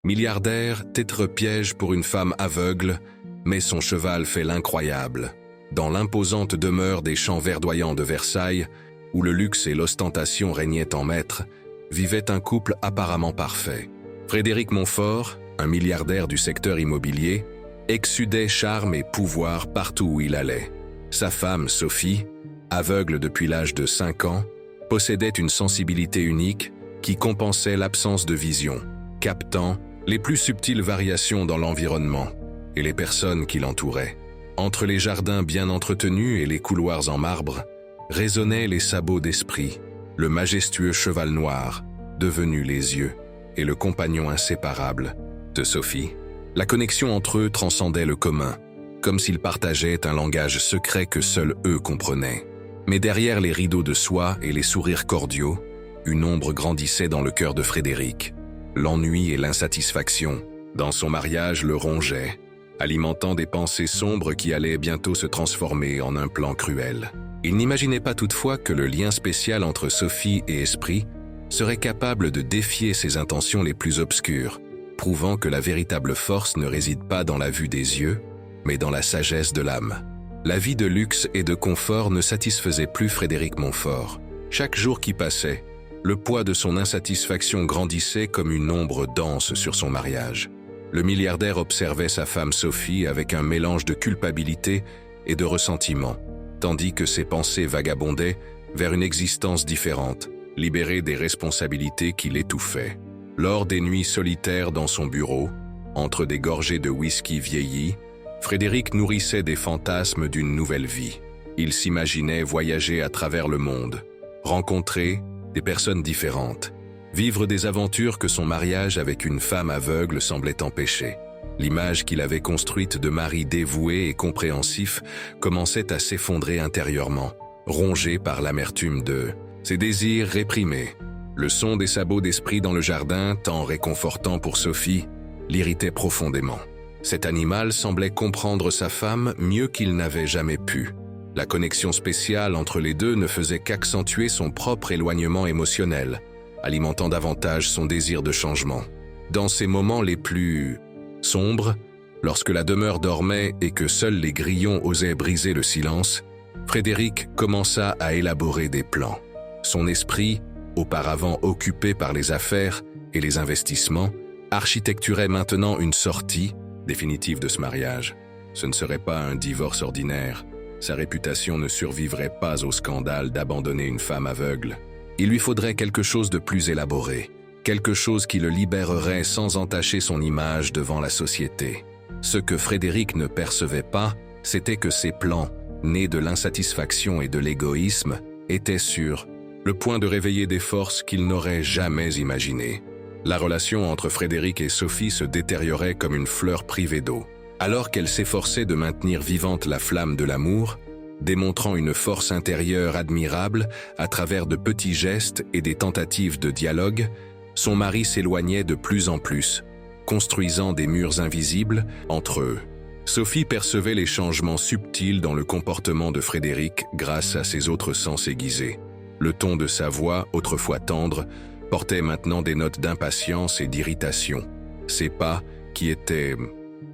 Milliardaire, tétre-piège pour une femme aveugle, mais son cheval fait l'incroyable. Dans l'imposante demeure des champs verdoyants de Versailles, où le luxe et l'ostentation régnaient en maître, vivait un couple apparemment parfait. Frédéric Montfort, un milliardaire du secteur immobilier, exsudait charme et pouvoir partout où il allait. Sa femme, Sophie, aveugle depuis l'âge de 5 ans, possédait une sensibilité unique qui compensait l'absence de vision, captant les plus subtiles variations dans l'environnement et les personnes qui l'entouraient. Entre les jardins bien entretenus et les couloirs en marbre, résonnaient les sabots d'Esprit, le majestueux cheval noir, devenu les yeux, et le compagnon inséparable de Sophie. La connexion entre eux transcendait le commun, comme s'ils partageaient un langage secret que seuls eux comprenaient. Mais derrière les rideaux de soie et les sourires cordiaux, une ombre grandissait dans le cœur de Frédéric. L'ennui et l'insatisfaction, dans son mariage, le rongeaient, alimentant des pensées sombres qui allaient bientôt se transformer en un plan cruel. Il n'imaginait pas toutefois que le lien spécial entre Sophie et Esprit serait capable de défier ses intentions les plus obscures, prouvant que la véritable force ne réside pas dans la vue des yeux, mais dans la sagesse de l'âme. La vie de luxe et de confort ne satisfaisait plus Frédéric Montfort. Chaque jour qui passait, le poids de son insatisfaction grandissait comme une ombre dense sur son mariage. Le milliardaire observait sa femme Sophie avec un mélange de culpabilité et de ressentiment, tandis que ses pensées vagabondaient vers une existence différente, libérée des responsabilités qui l'étouffaient. Lors des nuits solitaires dans son bureau, entre des gorgées de whisky vieilli, Frédéric nourrissait des fantasmes d'une nouvelle vie. Il s'imaginait voyager à travers le monde, rencontrer des personnes différentes, vivre des aventures que son mariage avec une femme aveugle semblait empêcher. L'image qu'il avait construite de mari dévoué et compréhensif commençait à s'effondrer intérieurement, rongé par l'amertume de ses désirs réprimés. Le son des sabots d'Esprit dans le jardin, tant réconfortant pour Sophie, l'irritait profondément. Cet animal semblait comprendre sa femme mieux qu'il n'avait jamais pu. La connexion spéciale entre les deux ne faisait qu'accentuer son propre éloignement émotionnel, alimentant davantage son désir de changement. Dans ces moments les plus sombres, lorsque la demeure dormait et que seuls les grillons osaient briser le silence, Frédéric commença à élaborer des plans. Son esprit, auparavant occupé par les affaires et les investissements, architecturait maintenant une sortie définitive de ce mariage. Ce ne serait pas un divorce ordinaire. Sa réputation ne survivrait pas au scandale d'abandonner une femme aveugle. Il lui faudrait quelque chose de plus élaboré, quelque chose qui le libérerait sans entacher son image devant la société. Ce que Frédéric ne percevait pas, c'était que ses plans, nés de l'insatisfaction et de l'égoïsme, étaient sur le point de réveiller des forces qu'il n'aurait jamais imaginées. La relation entre Frédéric et Sophie se détériorait comme une fleur privée d'eau. Alors qu'elle s'efforçait de maintenir vivante la flamme de l'amour, démontrant une force intérieure admirable à travers de petits gestes et des tentatives de dialogue, son mari s'éloignait de plus en plus, construisant des murs invisibles entre eux. Sophie percevait les changements subtils dans le comportement de Frédéric grâce à ses autres sens aiguisés. Le ton de sa voix, autrefois tendre, portait maintenant des notes d'impatience et d'irritation. Ses pas, qui étaient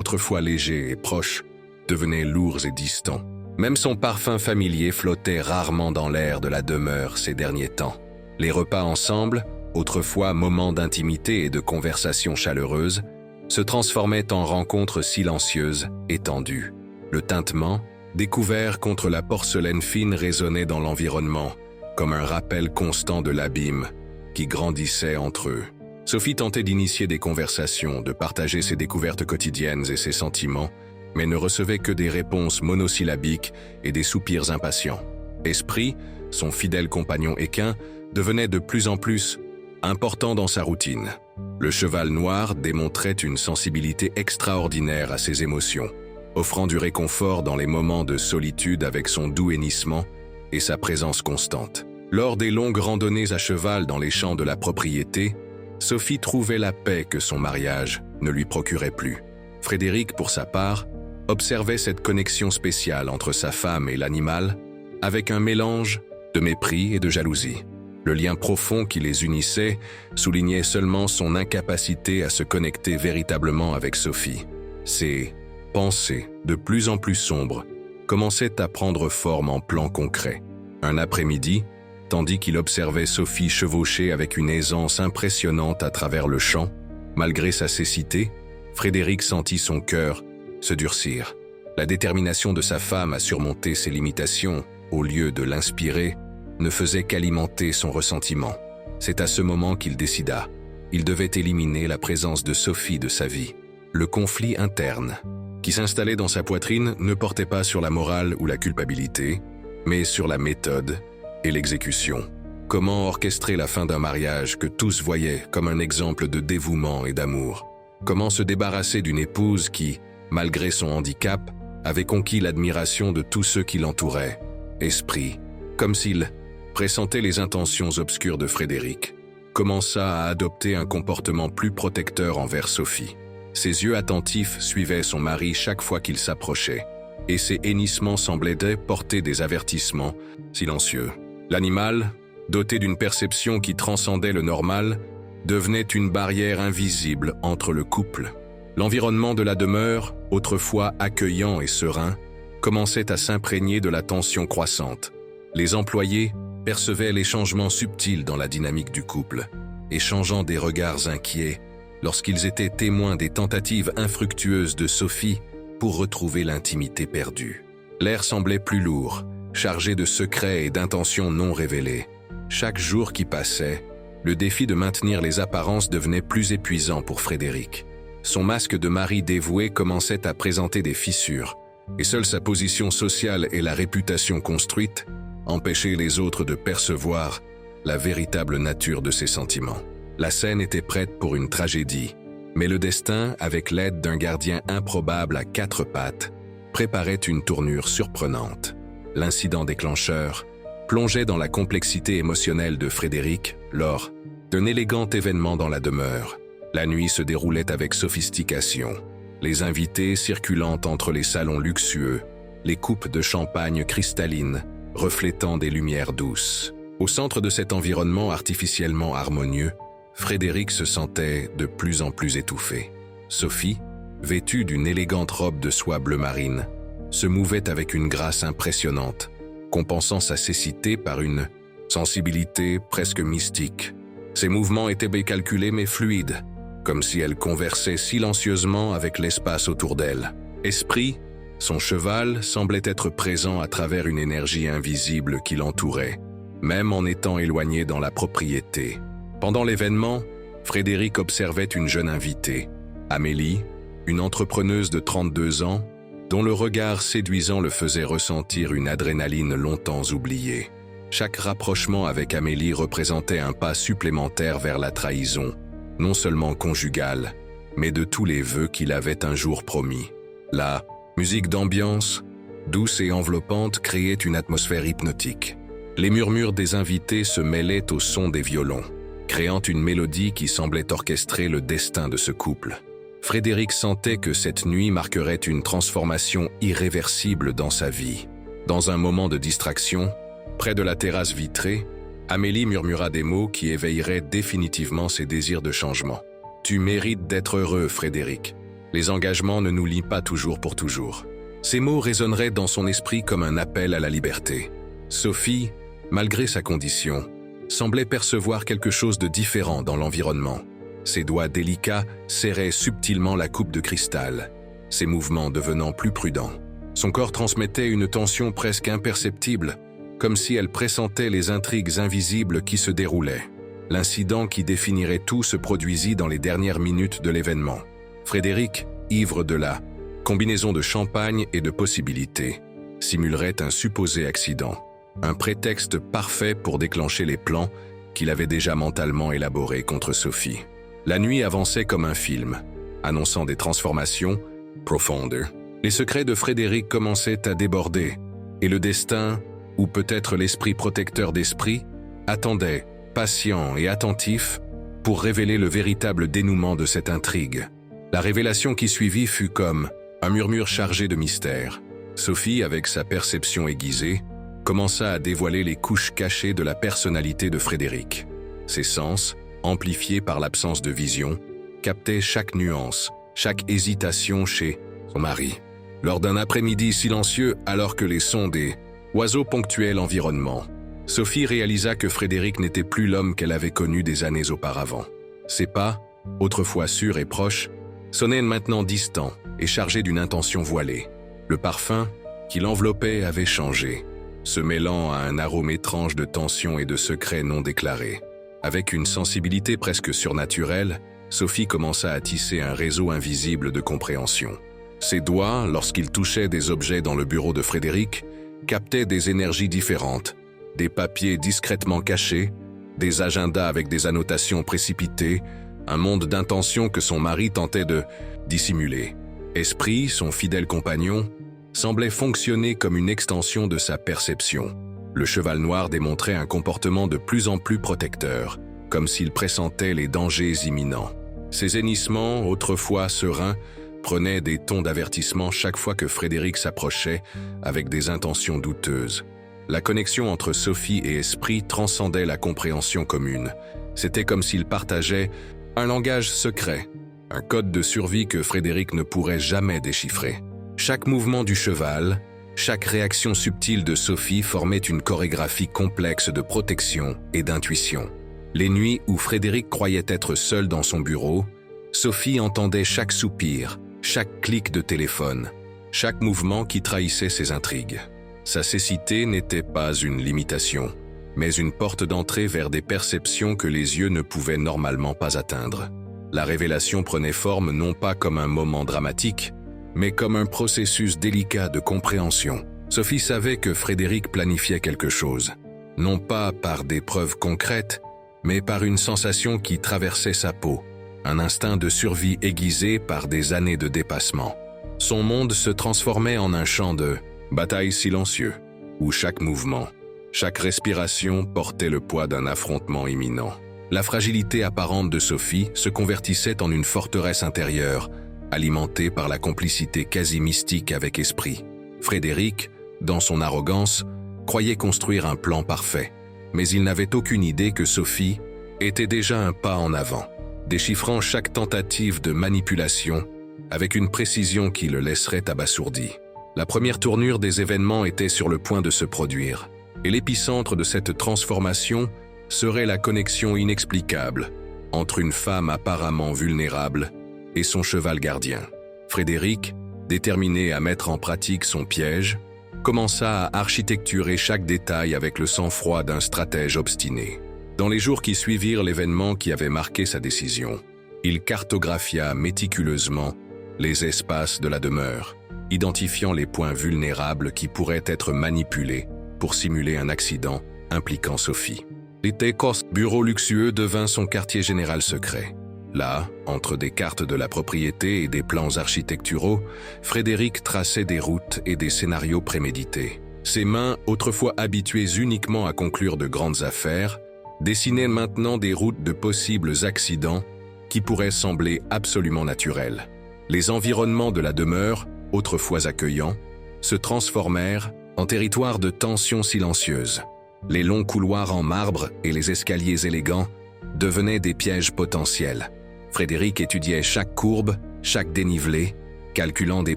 autrefois légers et proches, devenaient lourds et distants. Même son parfum familier flottait rarement dans l'air de la demeure ces derniers temps. Les repas ensemble, autrefois moments d'intimité et de conversation chaleureuse, se transformaient en rencontres silencieuses et tendues. Le tintement, découvert contre la porcelaine fine, résonnait dans l'environnement, comme un rappel constant de l'abîme qui grandissait entre eux. Sophie tentait d'initier des conversations, de partager ses découvertes quotidiennes et ses sentiments, mais ne recevait que des réponses monosyllabiques et des soupirs impatients. Esprit, son fidèle compagnon équin, devenait de plus en plus important dans sa routine. Le cheval noir démontrait une sensibilité extraordinaire à ses émotions, offrant du réconfort dans les moments de solitude avec son doux hennissement et sa présence constante. Lors des longues randonnées à cheval dans les champs de la propriété, Sophie trouvait la paix que son mariage ne lui procurait plus. Frédéric, pour sa part, observait cette connexion spéciale entre sa femme et l'animal avec un mélange de mépris et de jalousie. Le lien profond qui les unissait soulignait seulement son incapacité à se connecter véritablement avec Sophie. Ses pensées, de plus en plus sombres, commençaient à prendre forme en plans concrets. Un après-midi, tandis qu'il observait Sophie chevaucher avec une aisance impressionnante à travers le champ, malgré sa cécité, Frédéric sentit son cœur se durcir. La détermination de sa femme à surmonter ses limitations, au lieu de l'inspirer, ne faisait qu'alimenter son ressentiment. C'est à ce moment qu'il décida. Il devait éliminer la présence de Sophie de sa vie. Le conflit interne, qui s'installait dans sa poitrine, ne portait pas sur la morale ou la culpabilité, mais sur la méthode et l'exécution. Comment orchestrer la fin d'un mariage que tous voyaient comme un exemple de dévouement et d'amour? Comment se débarrasser d'une épouse qui, malgré son handicap, avait conquis l'admiration de tous ceux qui l'entouraient? Esprit, comme s'il pressentait les intentions obscures de Frédéric, commença à adopter un comportement plus protecteur envers Sophie. Ses yeux attentifs suivaient son mari chaque fois qu'il s'approchait, et ses hennissements semblaient porter des avertissements silencieux. L'animal, doté d'une perception qui transcendait le normal, devenait une barrière invisible entre le couple. L'environnement de la demeure, autrefois accueillant et serein, commençait à s'imprégner de la tension croissante. Les employés percevaient les changements subtils dans la dynamique du couple, échangeant des regards inquiets lorsqu'ils étaient témoins des tentatives infructueuses de Sophie pour retrouver l'intimité perdue. L'air semblait plus lourd, chargé de secrets et d'intentions non révélées. Chaque jour qui passait, le défi de maintenir les apparences devenait plus épuisant pour Frédéric. Son masque de mari dévoué commençait à présenter des fissures, et seule sa position sociale et la réputation construite empêchaient les autres de percevoir la véritable nature de ses sentiments. La scène était prête pour une tragédie, mais le destin, avec l'aide d'un gardien improbable à 4 pattes, préparait une tournure surprenante. L'incident déclencheur plongeait dans la complexité émotionnelle de Frédéric lors d'un élégant événement dans la demeure. La nuit se déroulait avec sophistication, les invités circulant entre les salons luxueux, les coupes de champagne cristallines reflétant des lumières douces. Au centre de cet environnement artificiellement harmonieux, Frédéric se sentait de plus en plus étouffé. Sophie, vêtue d'une élégante robe de soie bleu marine, se mouvait avec une grâce impressionnante, compensant sa cécité par une sensibilité presque mystique. Ses mouvements étaient bien calculés mais fluides, comme si elle conversait silencieusement avec l'espace autour d'elle. Esprit, son cheval semblait être présent à travers une énergie invisible qui l'entourait, même en étant éloigné dans la propriété. Pendant l'événement, Frédéric observait une jeune invitée, Amélie, une entrepreneuse de 32 ans, dont le regard séduisant le faisait ressentir une adrénaline longtemps oubliée. Chaque rapprochement avec Amélie représentait un pas supplémentaire vers la trahison, non seulement conjugale, mais de tous les vœux qu'il avait un jour promis. La musique d'ambiance, douce et enveloppante, créait une atmosphère hypnotique. Les murmures des invités se mêlaient au son des violons, créant une mélodie qui semblait orchestrer le destin de ce couple. Frédéric sentait que cette nuit marquerait une transformation irréversible dans sa vie. Dans un moment de distraction, près de la terrasse vitrée, Amélie murmura des mots qui éveilleraient définitivement ses désirs de changement. « Tu mérites d'être heureux, Frédéric. Les engagements ne nous lient pas toujours pour toujours. » Ces mots résonneraient dans son esprit comme un appel à la liberté. Sophie, malgré sa condition, semblait percevoir quelque chose de différent dans l'environnement. Ses doigts délicats serraient subtilement la coupe de cristal, ses mouvements devenant plus prudents. Son corps transmettait une tension presque imperceptible, comme si elle pressentait les intrigues invisibles qui se déroulaient. L'incident qui définirait tout se produisit dans les dernières minutes de l'événement. Frédéric, ivre de la combinaison de champagne et de possibilités, simulerait un supposé accident, un prétexte parfait pour déclencher les plans qu'il avait déjà mentalement élaborés contre Sophie. La nuit avançait comme un film, annonçant des transformations profondes. Les secrets de Frédéric commençaient à déborder, et le destin, ou peut-être l'esprit protecteur d'esprit, attendait, patient et attentif, pour révéler le véritable dénouement de cette intrigue. La révélation qui suivit fut comme un murmure chargé de mystère. Sophie, avec sa perception aiguisée, commença à dévoiler les couches cachées de la personnalité de Frédéric. Ses sens, amplifiés par l'absence de vision, captaient chaque nuance, chaque hésitation chez son mari. Lors d'un après-midi silencieux, alors que les sons des oiseaux ponctuaient l'environnement, Sophie réalisa que Frédéric n'était plus l'homme qu'elle avait connu des années auparavant. Ses pas, autrefois sûrs et proches, sonnaient maintenant distants et chargés d'une intention voilée. Le parfum qui l'enveloppait avait changé, se mêlant à un arôme étrange de tension et de secrets non déclarés. Avec une sensibilité presque surnaturelle, Sophie commença à tisser un réseau invisible de compréhension. Ses doigts, lorsqu'ils touchaient des objets dans le bureau de Frédéric, captaient des énergies différentes, des papiers discrètement cachés, des agendas avec des annotations précipitées, un monde d'intentions que son mari tentait de dissimuler. Esprit, son fidèle compagnon, semblait fonctionner comme une extension de sa perception. Le cheval noir démontrait un comportement de plus en plus protecteur, comme s'il pressentait les dangers imminents. Ses hennissements, autrefois sereins, prenaient des tons d'avertissement chaque fois que Frédéric s'approchait avec des intentions douteuses. La connexion entre Sophie et Esprit transcendait la compréhension commune. C'était comme s'ils partageaient un langage secret, un code de survie que Frédéric ne pourrait jamais déchiffrer. Chaque mouvement du cheval, chaque réaction subtile de Sophie formait une chorégraphie complexe de protection et d'intuition. Les nuits où Frédéric croyait être seul dans son bureau, Sophie entendait chaque soupir, chaque clic de téléphone, chaque mouvement qui trahissait ses intrigues. Sa cécité n'était pas une limitation, mais une porte d'entrée vers des perceptions que les yeux ne pouvaient normalement pas atteindre. La révélation prenait forme non pas comme un moment dramatique, mais comme un processus délicat de compréhension. Sophie savait que Frédéric planifiait quelque chose, non pas par des preuves concrètes, mais par une sensation qui traversait sa peau, un instinct de survie aiguisé par des années de dépassement. Son monde se transformait en un champ de bataille silencieux, où chaque mouvement, chaque respiration portait le poids d'un affrontement imminent. La fragilité apparente de Sophie se convertissait en une forteresse intérieure, alimentée par la complicité quasi mystique avec Esprit. Frédéric, dans son arrogance, croyait construire un plan parfait, mais il n'avait aucune idée que Sophie était déjà un pas en avant, déchiffrant chaque tentative de manipulation avec une précision qui le laisserait abasourdi. La première tournure des événements était sur le point de se produire, et l'épicentre de cette transformation serait la connexion inexplicable entre une femme apparemment vulnérable et son cheval gardien. Frédéric, déterminé à mettre en pratique son piège, commença à architecturer chaque détail avec le sang-froid d'un stratège obstiné. Dans les jours qui suivirent l'événement qui avait marqué sa décision, il cartographia méticuleusement les espaces de la demeure, identifiant les points vulnérables qui pourraient être manipulés pour simuler un accident impliquant Sophie. L'Itecos, bureau luxueux, devint son quartier général secret. Là, entre des cartes de la propriété et des plans architecturaux, Frédéric traçait des routes et des scénarios prémédités. Ses mains, autrefois habituées uniquement à conclure de grandes affaires, dessinaient maintenant des routes de possibles accidents qui pourraient sembler absolument naturels. Les environnements de la demeure, autrefois accueillants, se transformèrent en territoire de tensions silencieuses. Les longs couloirs en marbre et les escaliers élégants devenaient des pièges potentiels. Frédéric étudiait chaque courbe, chaque dénivelé, calculant des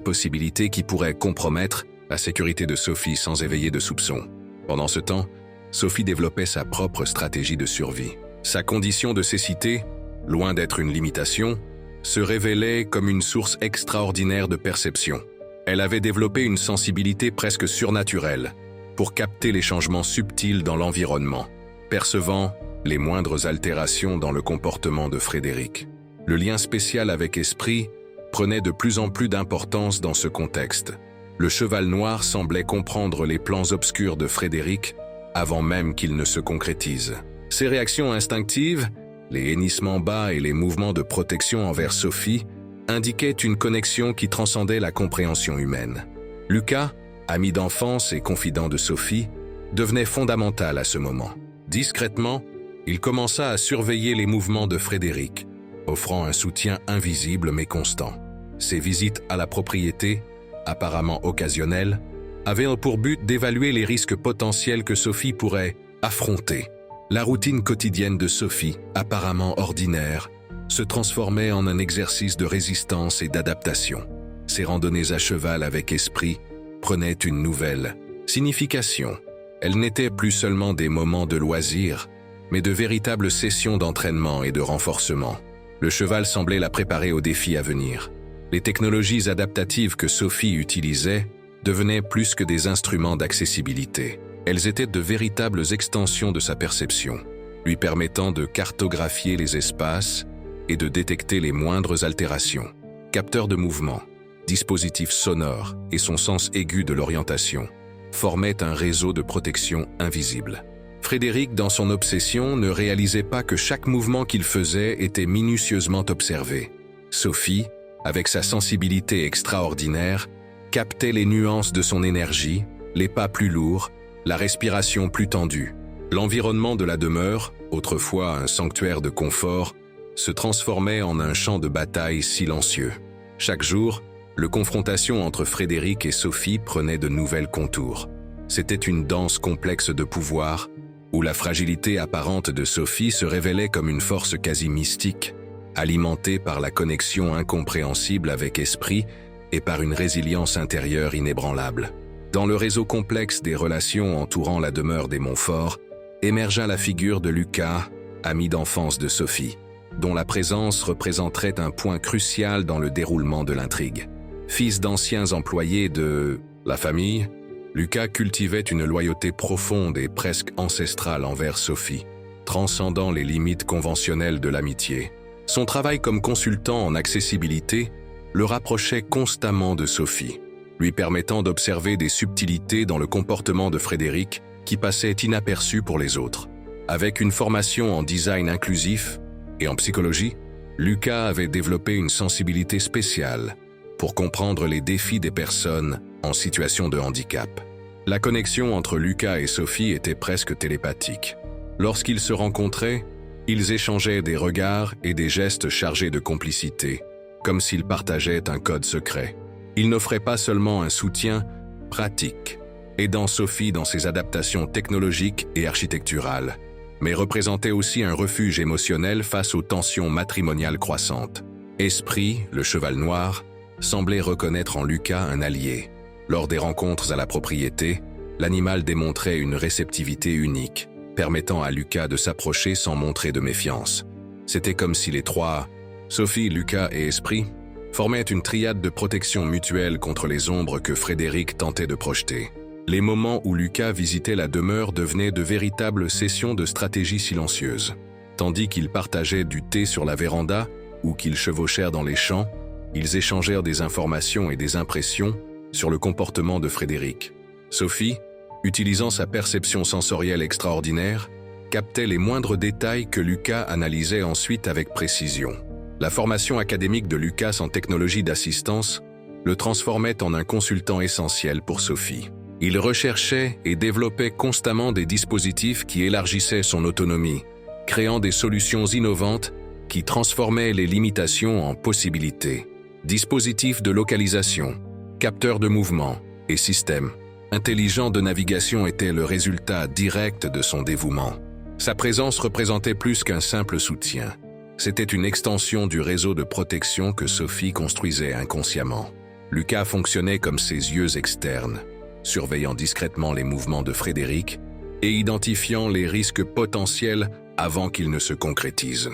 possibilités qui pourraient compromettre la sécurité de Sophie sans éveiller de soupçons. Pendant ce temps, Sophie développait sa propre stratégie de survie. Sa condition de cécité, loin d'être une limitation, se révélait comme une source extraordinaire de perception. Elle avait développé une sensibilité presque surnaturelle pour capter les changements subtils dans l'environnement, percevant les moindres altérations dans le comportement de Frédéric. Le lien spécial avec Esprit prenait de plus en plus d'importance dans ce contexte. Le cheval noir semblait comprendre les plans obscurs de Frédéric avant même qu'ils ne se concrétisent. Ses réactions instinctives, les hennissements bas et les mouvements de protection envers Sophie indiquaient une connexion qui transcendait la compréhension humaine. Lucas, ami d'enfance et confident de Sophie, devenait fondamental à ce moment. Discrètement, il commença à surveiller les mouvements de Frédéric, offrant un soutien invisible mais constant. Ses visites à la propriété, apparemment occasionnelles, avait pour but d'évaluer les risques potentiels que Sophie pourrait affronter. La routine quotidienne de Sophie, apparemment ordinaire, se transformait en un exercice de résistance et d'adaptation. Ses randonnées à cheval avec Esprit prenaient une nouvelle signification. Elles n'étaient plus seulement des moments de loisir, mais de véritables sessions d'entraînement et de renforcement. Le cheval semblait la préparer aux défis à venir. Les technologies adaptatives que Sophie utilisait devenaient plus que des instruments d'accessibilité. Elles étaient de véritables extensions de sa perception, lui permettant de cartographier les espaces et de détecter les moindres altérations. Capteurs de mouvement, dispositifs sonores et son sens aigu de l'orientation formaient un réseau de protection invisible. Frédéric, dans son obsession, ne réalisait pas que chaque mouvement qu'il faisait était minutieusement observé. Sophie, avec sa sensibilité extraordinaire, captait les nuances de son énergie, les pas plus lourds, la respiration plus tendue. L'environnement de la demeure, autrefois un sanctuaire de confort, se transformait en un champ de bataille silencieux. Chaque jour, la confrontation entre Frédéric et Sophie prenait de nouvelles contours. C'était une danse complexe de pouvoir, où la fragilité apparente de Sophie se révélait comme une force quasi mystique, alimentée par la connexion incompréhensible avec Esprit et par une résilience intérieure inébranlable. Dans le réseau complexe des relations entourant la demeure des Montfort, émergea la figure de Lucas, ami d'enfance de Sophie, dont la présence représenterait un point crucial dans le déroulement de l'intrigue. Fils d'anciens employés de la famille, Lucas cultivait une loyauté profonde et presque ancestrale envers Sophie, transcendant les limites conventionnelles de l'amitié. Son travail comme consultant en accessibilité le rapprochait constamment de Sophie, lui permettant d'observer des subtilités dans le comportement de Frédéric qui passaient inaperçues pour les autres. Avec une formation en design inclusif et en psychologie, Lucas avait développé une sensibilité spéciale pour comprendre les défis des personnes en situation de handicap. La connexion entre Lucas et Sophie était presque télépathique. Lorsqu'ils se rencontraient, ils échangeaient des regards et des gestes chargés de complicité, comme s'ils partageaient un code secret. Ils n'offraient pas seulement un soutien pratique, aidant Sophie dans ses adaptations technologiques et architecturales, mais représentaient aussi un refuge émotionnel face aux tensions matrimoniales croissantes. Esprit, le cheval noir, semblait reconnaître en Lucas un allié. Lors des rencontres à la propriété, l'animal démontrait une réceptivité unique, permettant à Lucas de s'approcher sans montrer de méfiance. C'était comme si les trois, Sophie, Lucas et Esprit, formaient une triade de protection mutuelle contre les ombres que Frédéric tentait de projeter. Les moments où Lucas visitait la demeure devenaient de véritables sessions de stratégie silencieuse. Tandis qu'ils partageaient du thé sur la véranda ou qu'ils chevauchèrent dans les champs, ils échangèrent des informations et des impressions sur le comportement de Frédéric. Sophie, utilisant sa perception sensorielle extraordinaire, captait les moindres détails que Lucas analysait ensuite avec précision. La formation académique de Lucas en technologie d'assistance le transformait en un consultant essentiel pour Sophie. Il recherchait et développait constamment des dispositifs qui élargissaient son autonomie, créant des solutions innovantes qui transformaient les limitations en possibilités. Dispositifs de localisation, capteurs de mouvement et systèmes intelligents de navigation étaient le résultat direct de son dévouement. Sa présence représentait plus qu'un simple soutien. C'était une extension du réseau de protection que Sophie construisait inconsciemment. Lucas fonctionnait comme ses yeux externes, surveillant discrètement les mouvements de Frédéric et identifiant les risques potentiels avant qu'ils ne se concrétisent.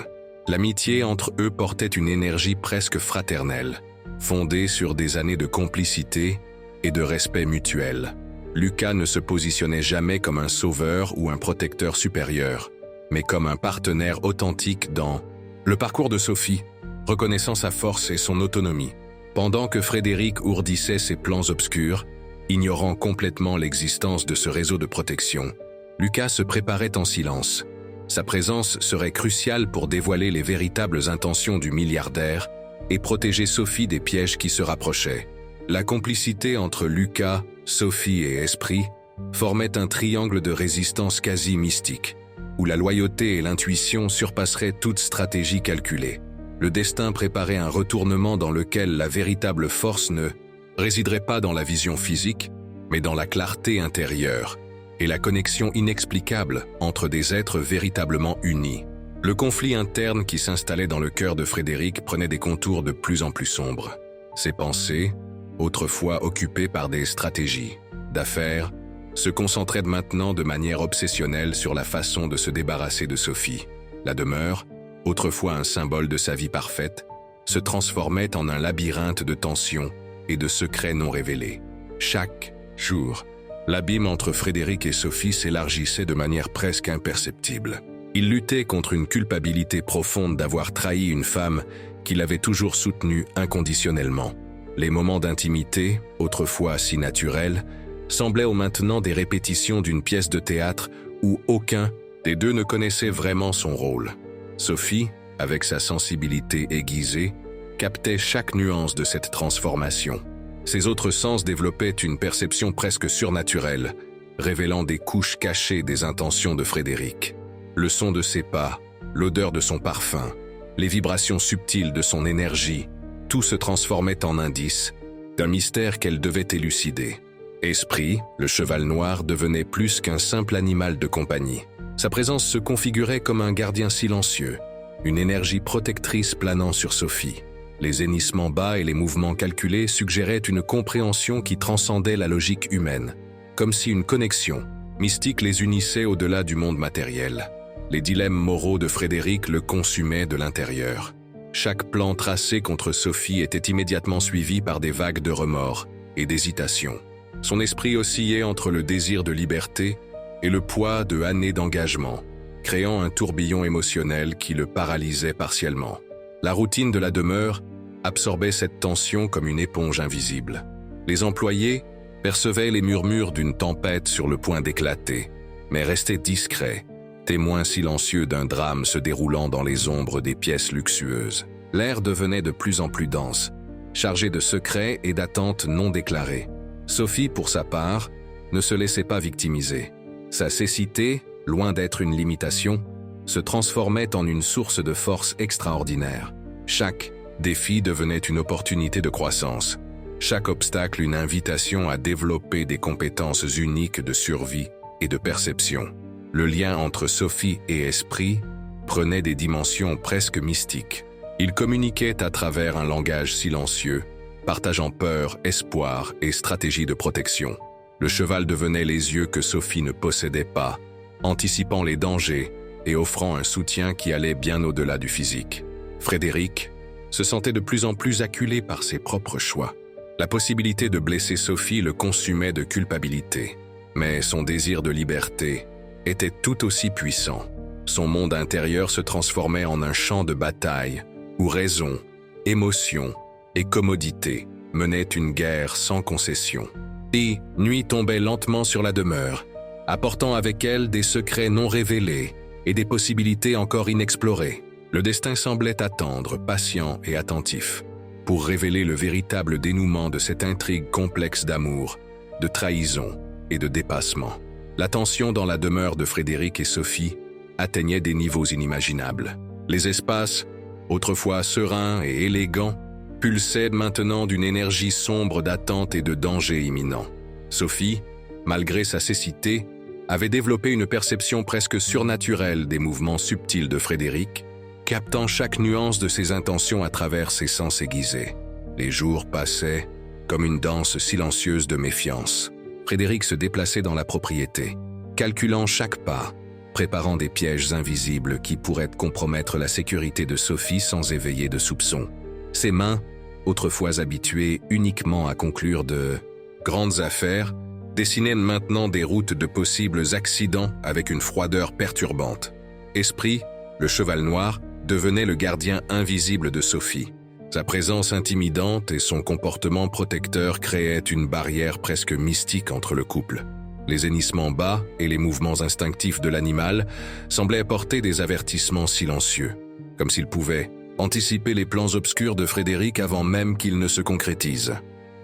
L'amitié entre eux portait une énergie presque fraternelle, fondée sur des années de complicité et de respect mutuel. Lucas ne se positionnait jamais comme un sauveur ou un protecteur supérieur, mais comme un partenaire authentique dans le parcours de Sophie, reconnaissant sa force et son autonomie, pendant que Frédéric ourdissait ses plans obscurs, ignorant complètement l'existence de ce réseau de protection. Lucas se préparait en silence. Sa présence serait cruciale pour dévoiler les véritables intentions du milliardaire et protéger Sophie des pièges qui se rapprochaient. La complicité entre Lucas, Sophie et Esprit formait un triangle de résistance quasi mystique, où la loyauté et l'intuition surpasseraient toute stratégie calculée. Le destin préparait un retournement dans lequel la véritable force ne résiderait pas dans la vision physique, mais dans la clarté intérieure et la connexion inexplicable entre des êtres véritablement unis. Le conflit interne qui s'installait dans le cœur de Frédéric prenait des contours de plus en plus sombres. Ses pensées, autrefois occupées par des stratégies d'affaires, se concentraient maintenant de manière obsessionnelle sur la façon de se débarrasser de Sophie. La demeure, autrefois un symbole de sa vie parfaite, se transformait en un labyrinthe de tensions et de secrets non révélés. Chaque jour, l'abîme entre Frédéric et Sophie s'élargissait de manière presque imperceptible. Il luttait contre une culpabilité profonde d'avoir trahi une femme qu'il avait toujours soutenue inconditionnellement. Les moments d'intimité, autrefois si naturels, semblaient maintenant des répétitions d'une pièce de théâtre où aucun des deux ne connaissait vraiment son rôle. Sophie, avec sa sensibilité aiguisée, captait chaque nuance de cette transformation. Ses autres sens développaient une perception presque surnaturelle, révélant des couches cachées des intentions de Frédéric. Le son de ses pas, l'odeur de son parfum, les vibrations subtiles de son énergie, tout se transformait en indices d'un mystère qu'elle devait élucider. Esprit, le cheval noir, devenait plus qu'un simple animal de compagnie. Sa présence se configurait comme un gardien silencieux, une énergie protectrice planant sur Sophie. Les hennissements bas et les mouvements calculés suggéraient une compréhension qui transcendait la logique humaine, comme si une connexion mystique les unissait au-delà du monde matériel. Les dilemmes moraux de Frédéric le consumaient de l'intérieur. Chaque plan tracé contre Sophie était immédiatement suivi par des vagues de remords et d'hésitation. Son esprit oscillait entre le désir de liberté et le poids de années d'engagement, créant un tourbillon émotionnel qui le paralysait partiellement. La routine de la demeure absorbait cette tension comme une éponge invisible. Les employés percevaient les murmures d'une tempête sur le point d'éclater, mais restaient discrets, témoins silencieux d'un drame se déroulant dans les ombres des pièces luxueuses. L'air devenait de plus en plus dense, chargé de secrets et d'attentes non déclarées. Sophie, pour sa part, ne se laissait pas victimiser. Sa cécité, loin d'être une limitation, se transformait en une source de force extraordinaire. Chaque défi devenait une opportunité de croissance, chaque obstacle une invitation à développer des compétences uniques de survie et de perception. Le lien entre Sophie et Esprit prenait des dimensions presque mystiques. Ils communiquaient à travers un langage silencieux, partageant peur, espoir et stratégie de protection. Le cheval devenait les yeux que Sophie ne possédait pas, anticipant les dangers et offrant un soutien qui allait bien au-delà du physique. Frédéric se sentait de plus en plus acculé par ses propres choix. La possibilité de blesser Sophie le consumait de culpabilité, mais son désir de liberté était tout aussi puissant. Son monde intérieur se transformait en un champ de bataille où raison, émotion et commodité menaient une guerre sans concession. Et nuit tombait lentement sur la demeure, apportant avec elle des secrets non révélés et des possibilités encore inexplorées. Le destin semblait attendre, patient et attentif, pour révéler le véritable dénouement de cette intrigue complexe d'amour, de trahison et de dépassement. La tension dans la demeure de Frédéric et Sophie atteignait des niveaux inimaginables. Les espaces, autrefois sereins et élégants, pulsaient maintenant d'une énergie sombre d'attente et de danger imminent. Sophie, malgré sa cécité, avait développé une perception presque surnaturelle des mouvements subtils de Frédéric, captant chaque nuance de ses intentions à travers ses sens aiguisés. Les jours passaient comme une danse silencieuse de méfiance. Frédéric se déplaçait dans la propriété, calculant chaque pas, préparant des pièges invisibles qui pourraient compromettre la sécurité de Sophie sans éveiller de soupçons. Ses mains, autrefois habituées uniquement à conclure de grandes affaires, dessinaient maintenant des routes de possibles accidents avec une froideur perturbante. Esprit, le cheval noir, devenait le gardien invisible de Sophie. Sa présence intimidante et son comportement protecteur créaient une barrière presque mystique entre le couple. Les hennissements bas et les mouvements instinctifs de l'animal semblaient porter des avertissements silencieux, comme s'ils pouvaient anticiper les plans obscurs de Frédéric avant même qu'ils ne se concrétisent.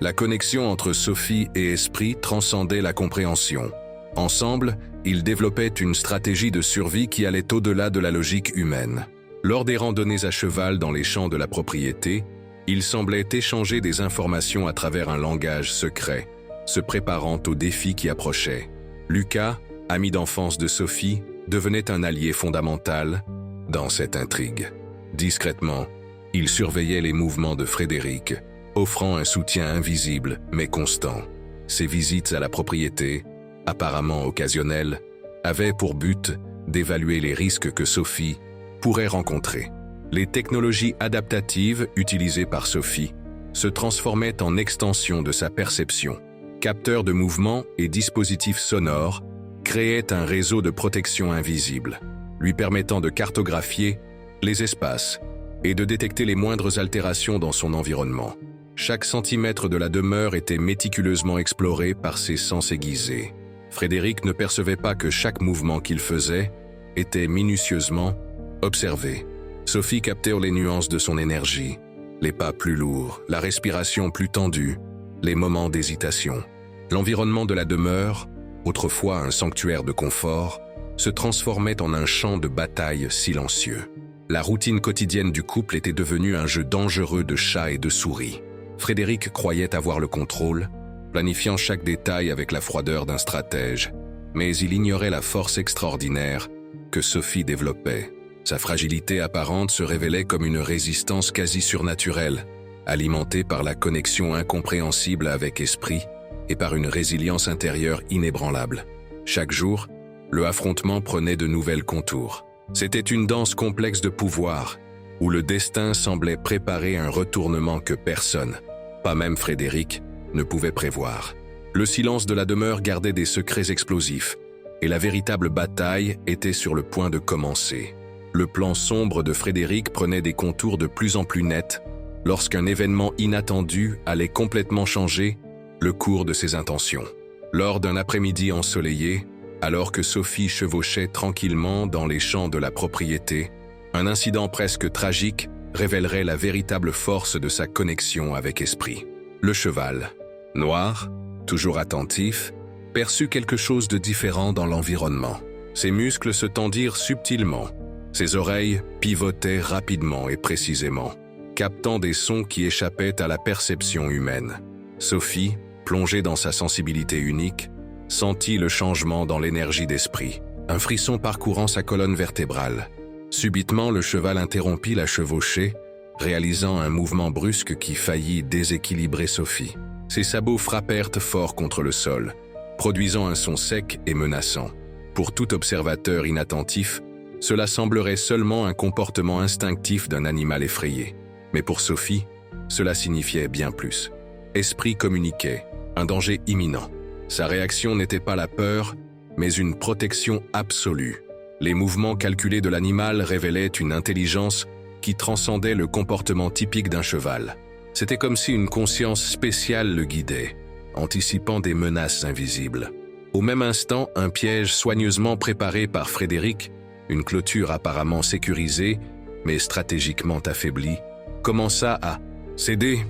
La connexion entre Sophie et Esprit transcendait la compréhension. Ensemble, ils développaient une stratégie de survie qui allait au-delà de la logique humaine. Lors des randonnées à cheval dans les champs de la propriété, ils semblaient échanger des informations à travers un langage secret, se préparant aux défis qui approchaient. Lucas, ami d'enfance de Sophie, devenait un allié fondamental dans cette intrigue. Discrètement, il surveillait les mouvements de Frédéric, offrant un soutien invisible mais constant. Ses visites à la propriété, apparemment occasionnelles, avaient pour but d'évaluer les risques que Sophie pourrait rencontrer. Les technologies adaptatives utilisées par Sophie se transformaient en extension de sa perception. Capteurs de mouvement et dispositifs sonores créaient un réseau de protection invisible, lui permettant de cartographier les espaces et de détecter les moindres altérations dans son environnement. Chaque centimètre de la demeure était méticuleusement exploré par ses sens aiguisés. Frédéric ne percevait pas que chaque mouvement qu'il faisait était minutieusement observé. Sophie captait les nuances de son énergie, les pas plus lourds, la respiration plus tendue, les moments d'hésitation. L'environnement de la demeure, autrefois un sanctuaire de confort, se transformait en un champ de bataille silencieux. La routine quotidienne du couple était devenue un jeu dangereux de chats et de souris. Frédéric croyait avoir le contrôle, planifiant chaque détail avec la froideur d'un stratège, mais il ignorait la force extraordinaire que Sophie développait. Sa fragilité apparente se révélait comme une résistance quasi surnaturelle, alimentée par la connexion incompréhensible avec Esprit et par une résilience intérieure inébranlable. Chaque jour, le affrontement prenait de nouvelles contours. C'était une danse complexe de pouvoir, où le destin semblait préparer un retournement que personne, pas même Frédéric, ne pouvait prévoir. Le silence de la demeure gardait des secrets explosifs, et la véritable bataille était sur le point de commencer. Le plan sombre de Frédéric prenait des contours de plus en plus nets lorsqu'un événement inattendu allait complètement changer le cours de ses intentions. Lors d'un après-midi ensoleillé, alors que Sophie chevauchait tranquillement dans les champs de la propriété, un incident presque tragique révélerait la véritable force de sa connexion avec Esprit. Le cheval, noir, toujours attentif, perçut quelque chose de différent dans l'environnement. Ses muscles se tendirent subtilement. Ses oreilles pivotaient rapidement et précisément, captant des sons qui échappaient à la perception humaine. Sophie, plongée dans sa sensibilité unique, sentit le changement dans l'énergie d'Esprit, un frisson parcourant sa colonne vertébrale. Subitement, le cheval interrompit la chevauchée, réalisant un mouvement brusque qui faillit déséquilibrer Sophie. Ses sabots frappèrent fort contre le sol, produisant un son sec et menaçant. Pour tout observateur inattentif, cela semblerait seulement un comportement instinctif d'un animal effrayé. Mais pour Sophie, cela signifiait bien plus. Esprit communiquait, un danger imminent. Sa réaction n'était pas la peur, mais une protection absolue. Les mouvements calculés de l'animal révélaient une intelligence qui transcendait le comportement typique d'un cheval. C'était comme si une conscience spéciale le guidait, anticipant des menaces invisibles. Au même instant, un piège soigneusement préparé par Frédéric, une clôture apparemment sécurisée, mais stratégiquement affaiblie, commença à céder.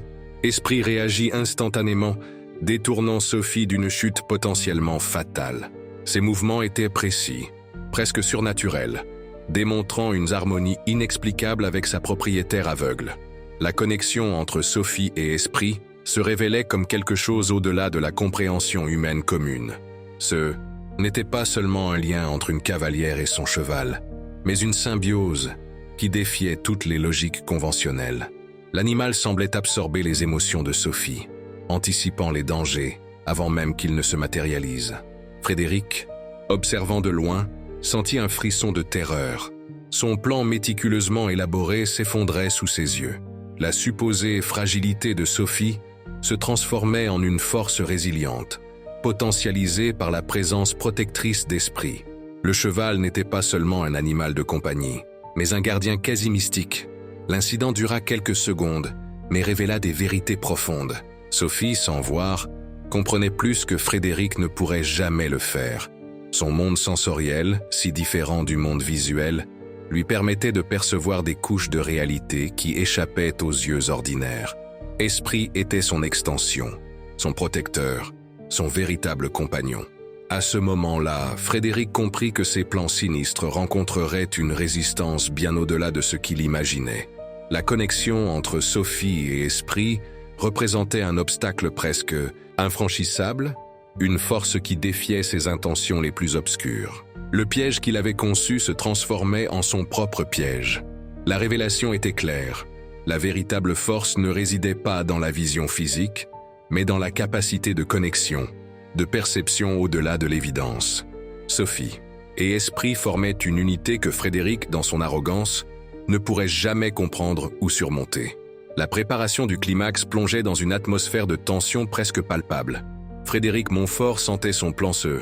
Esprit réagit instantanément, détournant Sophie d'une chute potentiellement fatale. Ses mouvements étaient précis, presque surnaturels, démontrant une harmonie inexplicable avec sa propriétaire aveugle. La connexion entre Sophie et Esprit se révélait comme quelque chose au-delà de la compréhension humaine commune. Ce n'était pas seulement un lien entre une cavalière et son cheval, mais une symbiose qui défiait toutes les logiques conventionnelles. L'animal semblait absorber les émotions de Sophie, anticipant les dangers avant même qu'ils ne se matérialisent. Frédéric, observant de loin, sentit un frisson de terreur. Son plan méticuleusement élaboré s'effondrait sous ses yeux. La supposée fragilité de Sophie se transformait en une force résiliente, potentialisée par la présence protectrice d'Esprit. Le cheval n'était pas seulement un animal de compagnie, mais un gardien quasi mystique. L'incident dura quelques secondes, mais révéla des vérités profondes. Sophie, sans voir, comprenait plus que Frédéric ne pourrait jamais le faire. Son monde sensoriel, si différent du monde visuel, lui permettait de percevoir des couches de réalité qui échappaient aux yeux ordinaires. Esprit était son extension, son protecteur, son véritable compagnon. À ce moment-là, Frédéric comprit que ses plans sinistres rencontreraient une résistance bien au-delà de ce qu'il imaginait. La connexion entre Sophie et Esprit représentait un obstacle presque infranchissable, une force qui défiait ses intentions les plus obscures. Le piège qu'il avait conçu se transformait en son propre piège. La révélation était claire. La véritable force ne résidait pas dans la vision physique, mais dans la capacité de connexion, de perception au-delà de l'évidence. Sophie et Esprit formaient une unité que Frédéric, dans son arrogance, ne pourrait jamais comprendre ou surmonter. La préparation du climax plongeait dans une atmosphère de tension presque palpable. Frédéric Montfort sentait son plan se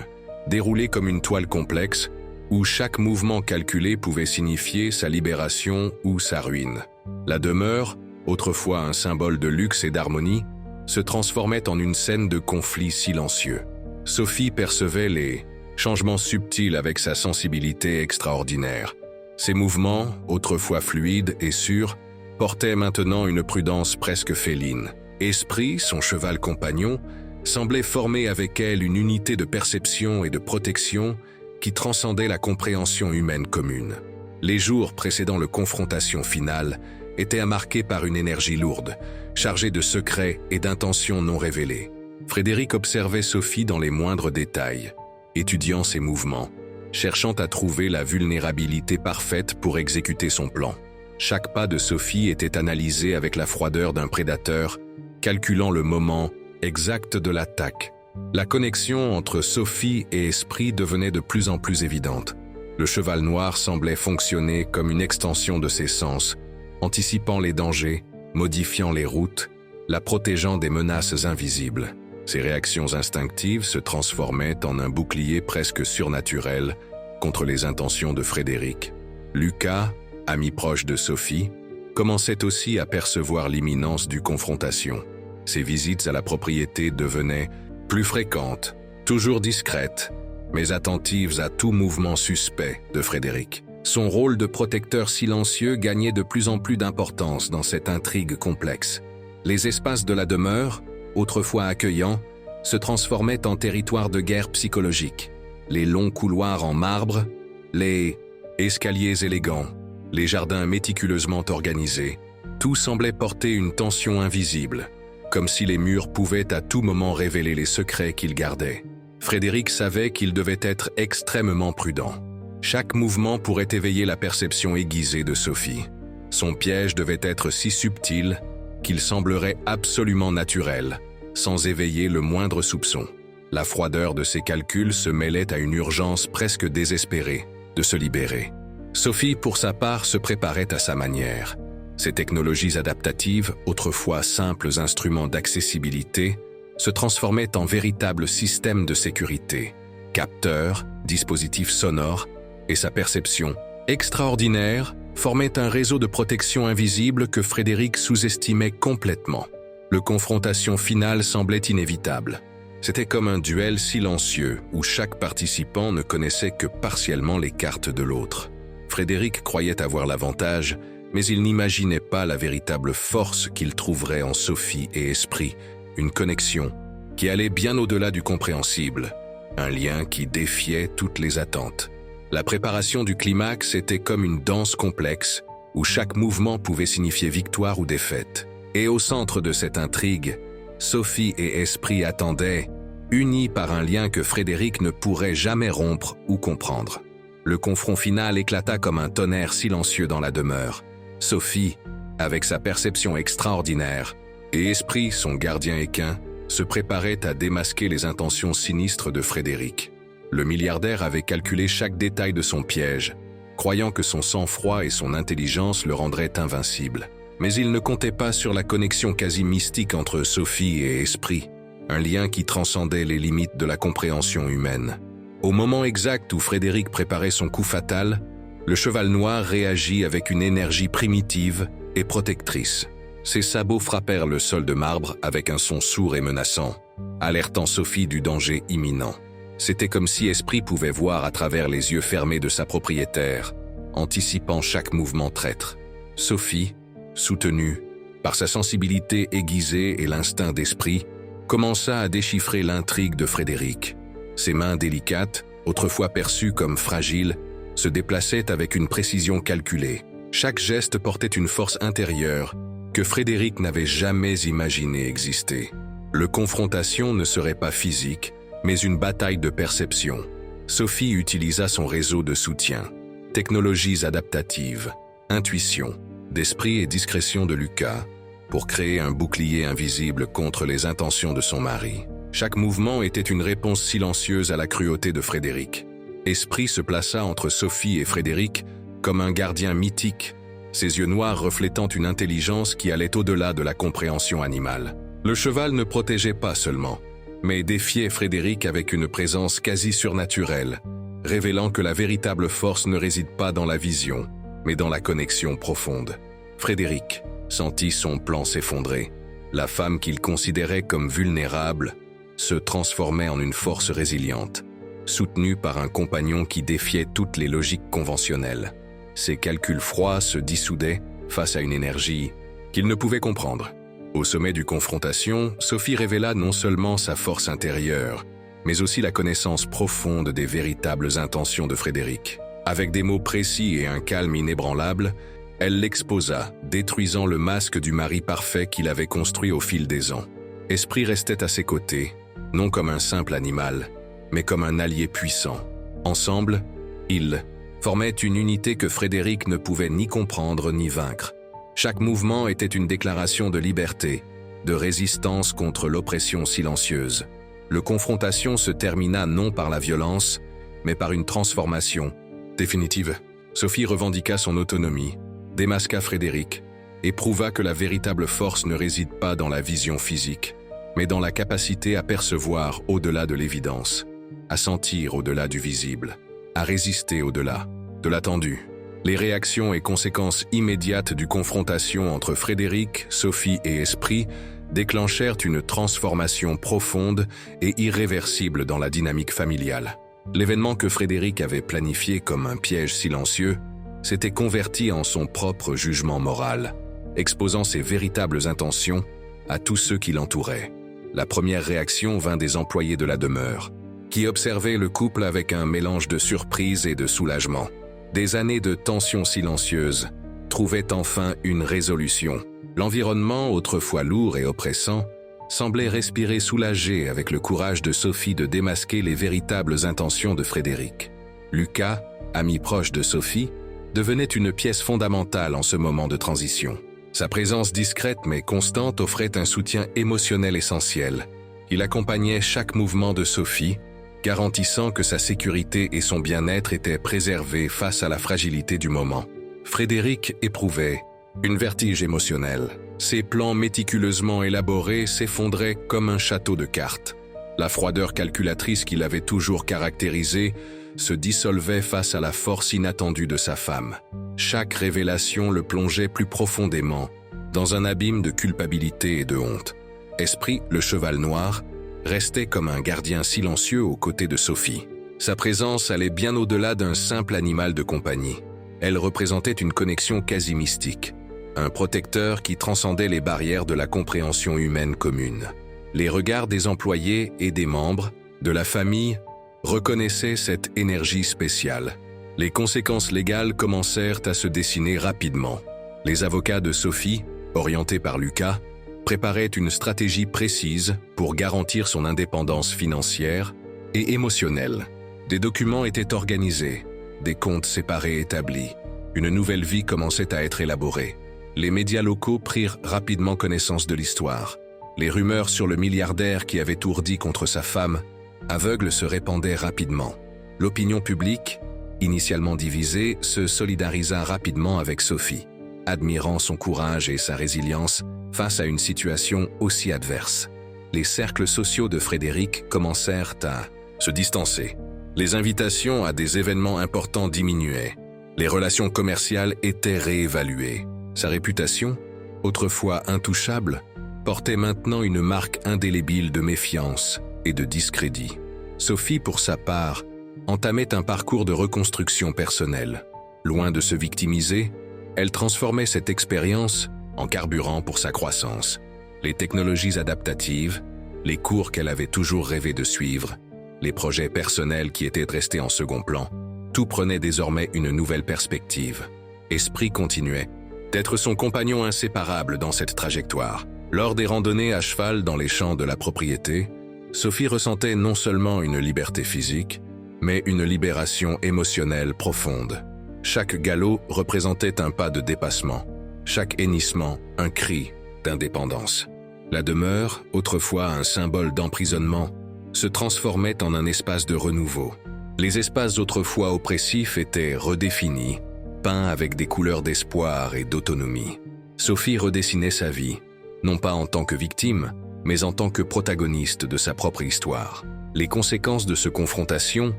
dérouler comme une toile complexe, où chaque mouvement calculé pouvait signifier sa libération ou sa ruine. La demeure, autrefois un symbole de luxe et d'harmonie, se transformait en une scène de conflit silencieux. Sophie percevait les changements subtils avec sa sensibilité extraordinaire. Ses mouvements, autrefois fluides et sûrs, portaient maintenant une prudence presque féline. Esprit, son cheval compagnon, semblait former avec elle une unité de perception et de protection qui transcendait la compréhension humaine commune. Les jours précédant la confrontation finale étaient marqués par une énergie lourde, chargée de secrets et d'intentions non révélées. Frédéric observait Sophie dans les moindres détails, étudiant ses mouvements, cherchant à trouver la vulnérabilité parfaite pour exécuter son plan. Chaque pas de Sophie était analysé avec la froideur d'un prédateur, calculant le moment exact de l'attaque. La connexion entre Sophie et Esprit devenait de plus en plus évidente. Le cheval noir semblait fonctionner comme une extension de ses sens, anticipant les dangers, modifiant les routes, la protégeant des menaces invisibles. Ses réactions instinctives se transformaient en un bouclier presque surnaturel contre les intentions de Frédéric. Lucas, ami proche de Sophie, commençait aussi à percevoir l'imminence du confrontation. Ses visites à la propriété devenaient plus fréquentes, toujours discrètes, mais attentives à tout mouvement suspect de Frédéric. Son rôle de protecteur silencieux gagnait de plus en plus d'importance dans cette intrigue complexe. Les espaces de la demeure, autrefois accueillants, se transformaient en territoire de guerre psychologique. Les longs couloirs en marbre, les escaliers élégants, les jardins méticuleusement organisés, tout semblait porter une tension invisible, comme si les murs pouvaient à tout moment révéler les secrets qu'ils gardaient. Frédéric savait qu'il devait être extrêmement prudent. Chaque mouvement pourrait éveiller la perception aiguisée de Sophie. Son piège devait être si subtil qu'il semblerait absolument naturel, sans éveiller le moindre soupçon. La froideur de ses calculs se mêlait à une urgence presque désespérée de se libérer. Sophie, pour sa part, se préparait à sa manière. Ces technologies adaptatives, autrefois simples instruments d'accessibilité, se transformaient en véritables systèmes de sécurité. Capteurs, dispositifs sonores et sa perception extraordinaire formaient un réseau de protection invisible que Frédéric sous-estimait complètement. La confrontation finale semblait inévitable. C'était comme un duel silencieux où chaque participant ne connaissait que partiellement les cartes de l'autre. Frédéric croyait avoir l'avantage, mais il n'imaginait pas la véritable force qu'il trouverait en Sophie et Esprit, une connexion qui allait bien au-delà du compréhensible, un lien qui défiait toutes les attentes. La préparation du climax était comme une danse complexe où chaque mouvement pouvait signifier victoire ou défaite. Et au centre de cette intrigue, Sophie et Esprit attendaient, unis par un lien que Frédéric ne pourrait jamais rompre ou comprendre. Le confront final éclata comme un tonnerre silencieux dans la demeure. Sophie, avec sa perception extraordinaire, et Esprit, son gardien équin, se préparait à démasquer les intentions sinistres de Frédéric. Le milliardaire avait calculé chaque détail de son piège, croyant que son sang-froid et son intelligence le rendraient invincible. Mais il ne comptait pas sur la connexion quasi mystique entre Sophie et Esprit, un lien qui transcendait les limites de la compréhension humaine. Au moment exact où Frédéric préparait son coup fatal, le cheval noir réagit avec une énergie primitive et protectrice. Ses sabots frappèrent le sol de marbre avec un son sourd et menaçant, alertant Sophie du danger imminent. C'était comme si Esprit pouvait voir à travers les yeux fermés de sa propriétaire, anticipant chaque mouvement traître. Sophie, soutenue par sa sensibilité aiguisée et l'instinct d'Esprit, commença à déchiffrer l'intrigue de Frédéric. Ses mains délicates, autrefois perçues comme fragiles, se déplaçaient avec une précision calculée. Chaque geste portait une force intérieure que Frédéric n'avait jamais imaginé exister. Le confrontation ne serait pas physique, mais une bataille de perception. Sophie utilisa son réseau de soutien, technologies adaptatives, intuition, d'esprit et discrétion de Lucas, pour créer un bouclier invisible contre les intentions de son mari. Chaque mouvement était une réponse silencieuse à la cruauté de Frédéric. Esprit se plaça entre Sophie et Frédéric comme un gardien mythique, ses yeux noirs reflétant une intelligence qui allait au-delà de la compréhension animale. Le cheval ne protégeait pas seulement, mais défiait Frédéric avec une présence quasi surnaturelle, révélant que la véritable force ne réside pas dans la vision, mais dans la connexion profonde. Frédéric sentit son plan s'effondrer. La femme qu'il considérait comme vulnérable se transformait en une force résiliente, soutenue par un compagnon qui défiait toutes les logiques conventionnelles. Ses calculs froids se dissoudaient face à une énergie qu'il ne pouvait comprendre. Au sommet du confrontation, Sophie révéla non seulement sa force intérieure, mais aussi la connaissance profonde des véritables intentions de Frédéric. Avec des mots précis et un calme inébranlable, elle l'exposa, détruisant le masque du mari parfait qu'il avait construit au fil des ans. Esprit restait à ses côtés, non comme un simple animal, mais comme un allié puissant. Ensemble, ils formaient une unité que Frédéric ne pouvait ni comprendre ni vaincre. Chaque mouvement était une déclaration de liberté, de résistance contre l'oppression silencieuse. Le confrontation se termina non par la violence, mais par une transformation définitive. Sophie revendiqua son autonomie, démasqua Frédéric, et prouva que la véritable force ne réside pas dans la vision physique, mais dans la capacité à percevoir au-delà de l'évidence, à sentir au-delà du visible, à résister au-delà de l'attendu. Les réactions et conséquences immédiates du confrontation entre Frédéric, Sophie et Esprit déclenchèrent une transformation profonde et irréversible dans la dynamique familiale. L'événement que Frédéric avait planifié comme un piège silencieux s'était converti en son propre jugement moral, exposant ses véritables intentions à tous ceux qui l'entouraient. La première réaction vint des employés de la demeure, qui observaient le couple avec un mélange de surprise et de soulagement. Des années de tensions silencieuses trouvaient enfin une résolution. L'environnement, autrefois lourd et oppressant, semblait respirer soulagé avec le courage de Sophie de démasquer les véritables intentions de Frédéric. Lucas, ami proche de Sophie, devenait une pièce fondamentale en ce moment de transition. Sa présence discrète mais constante offrait un soutien émotionnel essentiel. Il accompagnait chaque mouvement de Sophie, garantissant que sa sécurité et son bien-être étaient préservés face à la fragilité du moment. Frédéric éprouvait une vertige émotionnelle. Ses plans méticuleusement élaborés s'effondraient comme un château de cartes. La froideur calculatrice qui l'avait toujours caractérisé se dissolvait face à la force inattendue de sa femme. Chaque révélation le plongeait plus profondément dans un abîme de culpabilité et de honte. Esprit, le cheval noir, restait comme un gardien silencieux aux côtés de Sophie. Sa présence allait bien au-delà d'un simple animal de compagnie. Elle représentait une connexion quasi mystique, un protecteur qui transcendait les barrières de la compréhension humaine commune. Les regards des employés et des membres de la famille reconnaissaient cette énergie spéciale. Les conséquences légales commencèrent à se dessiner rapidement. Les avocats de Sophie, orientés par Lucas, préparaient une stratégie précise pour garantir son indépendance financière et émotionnelle. Des documents étaient organisés, des comptes séparés établis. Une nouvelle vie commençait à être élaborée. Les médias locaux prirent rapidement connaissance de l'histoire. Les rumeurs sur le milliardaire qui avait ourdi contre sa femme aveugle se répandaient rapidement. L'opinion publique, initialement divisée, se solidarisa rapidement avec Sophie, admirant son courage et sa résilience face à une situation aussi adverse. Les cercles sociaux de Frédéric commencèrent à se distancer. Les invitations à des événements importants diminuaient. Les relations commerciales étaient réévaluées. Sa réputation, autrefois intouchable, portait maintenant une marque indélébile de méfiance et de discrédit. Sophie, pour sa part, entamait un parcours de reconstruction personnelle. Loin de se victimiser, elle transformait cette expérience en carburant pour sa croissance. Les technologies adaptatives, les cours qu'elle avait toujours rêvé de suivre, les projets personnels qui étaient restés en second plan, tout prenait désormais une nouvelle perspective. Esprit continuait d'être son compagnon inséparable dans cette trajectoire. Lors des randonnées à cheval dans les champs de la propriété, Sophie ressentait non seulement une liberté physique, mais une libération émotionnelle profonde. Chaque galop représentait un pas de dépassement, chaque hennissement un cri d'indépendance. La demeure, autrefois un symbole d'emprisonnement, se transformait en un espace de renouveau. Les espaces autrefois oppressifs étaient redéfinis, peints avec des couleurs d'espoir et d'autonomie. Sophie redessinait sa vie, non pas en tant que victime, mais en tant que protagoniste de sa propre histoire. Les conséquences de cette confrontation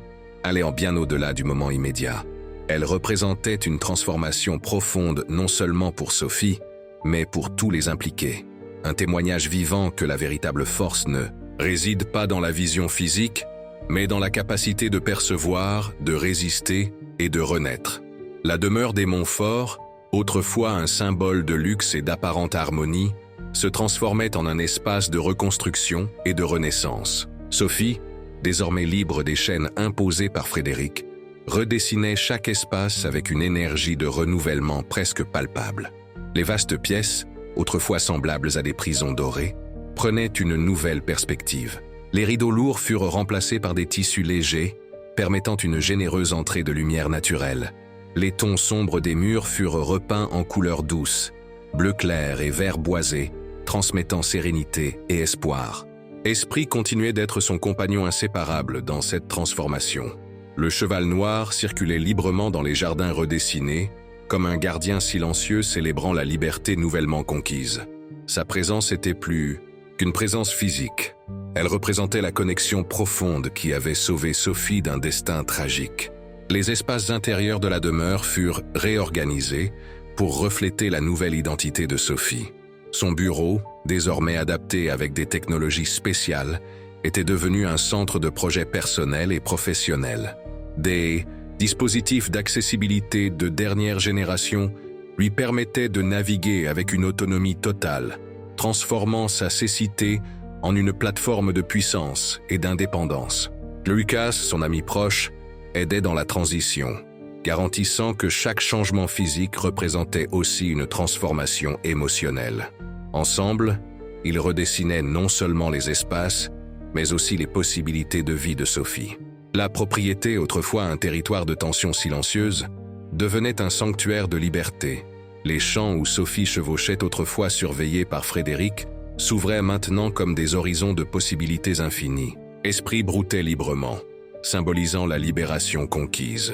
allaient en bien au-delà du moment immédiat. Elles représentaient une transformation profonde non seulement pour Sophie, mais pour tous les impliqués. Un témoignage vivant que la véritable force ne réside pas dans la vision physique, mais dans la capacité de percevoir, de résister et de renaître. La demeure des Montfort, autrefois un symbole de luxe et d'apparente harmonie, se transformait en un espace de reconstruction et de renaissance. Sophie, désormais libre des chaînes imposées par Frédéric, redessinait chaque espace avec une énergie de renouvellement presque palpable. Les vastes pièces, autrefois semblables à des prisons dorées, prenaient une nouvelle perspective. Les rideaux lourds furent remplacés par des tissus légers, permettant une généreuse entrée de lumière naturelle. Les tons sombres des murs furent repeints en couleurs douces, bleu clair et vert boisé, transmettant sérénité et espoir. Esprit continuait d'être son compagnon inséparable dans cette transformation. Le cheval noir circulait librement dans les jardins redessinés, comme un gardien silencieux célébrant la liberté nouvellement conquise. Sa présence était plus qu'une présence physique. Elle représentait la connexion profonde qui avait sauvé Sophie d'un destin tragique. Les espaces intérieurs de la demeure furent réorganisés pour refléter la nouvelle identité de Sophie. Son bureau, désormais adapté avec des technologies spéciales, était devenu un centre de projets personnels et professionnels. Des dispositifs d'accessibilité de dernière génération lui permettaient de naviguer avec une autonomie totale, transformant sa cécité en une plateforme de puissance et d'indépendance. Lucas, son ami proche, aidait dans la transition, garantissant que chaque changement physique représentait aussi une transformation émotionnelle. Ensemble, ils redessinaient non seulement les espaces, mais aussi les possibilités de vie de Sophie. La propriété, autrefois un territoire de tension silencieuse, devenait un sanctuaire de liberté. Les champs où Sophie chevauchait autrefois surveillés par Frédéric s'ouvraient maintenant comme des horizons de possibilités infinies. Esprit broutait librement, symbolisant la libération conquise.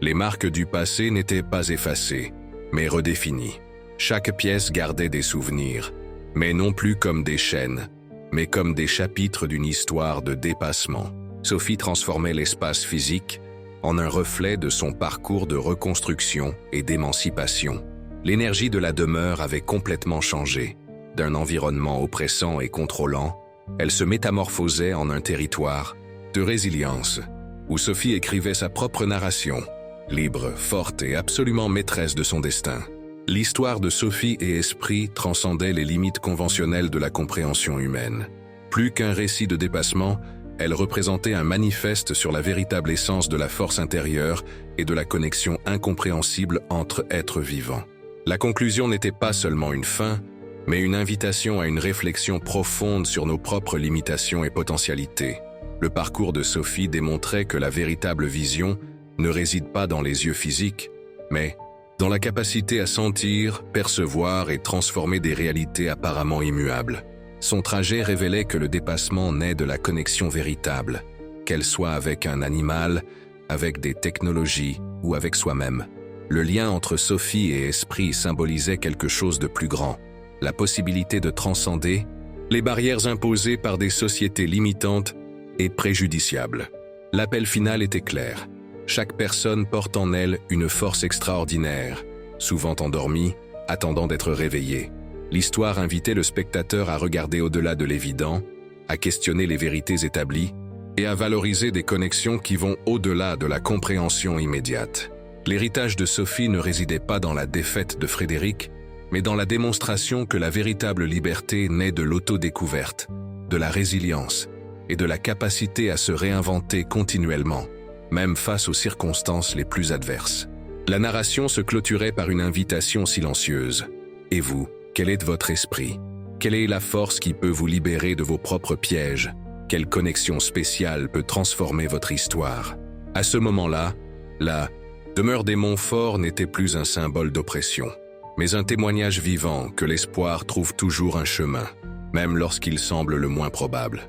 Les marques du passé n'étaient pas effacées, mais redéfinies. Chaque pièce gardait des souvenirs, mais non plus comme des chaînes, mais comme des chapitres d'une histoire de dépassement. Sophie transformait l'espace physique en un reflet de son parcours de reconstruction et d'émancipation. L'énergie de la demeure avait complètement changé. D'un environnement oppressant et contrôlant, elle se métamorphosait en un territoire de résilience, où Sophie écrivait sa propre narration, libre, forte et absolument maîtresse de son destin. L'histoire de Sophie et Esprit transcendait les limites conventionnelles de la compréhension humaine. Plus qu'un récit de dépassement, elle représentait un manifeste sur la véritable essence de la force intérieure et de la connexion incompréhensible entre êtres vivants. La conclusion n'était pas seulement une fin, mais une invitation à une réflexion profonde sur nos propres limitations et potentialités. Le parcours de Sophie démontrait que la véritable vision ne réside pas dans les yeux physiques, mais dans la capacité à sentir, percevoir et transformer des réalités apparemment immuables. Son trajet révélait que le dépassement naît de la connexion véritable, qu'elle soit avec un animal, avec des technologies ou avec soi-même. Le lien entre Sophie et Esprit symbolisait quelque chose de plus grand, la possibilité de transcender les barrières imposées par des sociétés limitantes et préjudiciables. L'appel final était clair. Chaque personne porte en elle une force extraordinaire, souvent endormie, attendant d'être réveillée. L'histoire invitait le spectateur à regarder au-delà de l'évident, à questionner les vérités établies et à valoriser des connexions qui vont au-delà de la compréhension immédiate. L'héritage de Sophie ne résidait pas dans la défaite de Frédéric, mais dans la démonstration que la véritable liberté naît de l'autodécouverte, de la résilience et de la capacité à se réinventer continuellement, même face aux circonstances les plus adverses. La narration se clôturait par une invitation silencieuse. Et vous, quel est votre esprit? Quelle est la force qui peut vous libérer de vos propres pièges? Quelle connexion spéciale peut transformer votre histoire? À ce moment-là, la demeure des Montfort n'était plus un symbole d'oppression, mais un témoignage vivant que l'espoir trouve toujours un chemin, même lorsqu'il semble le moins probable.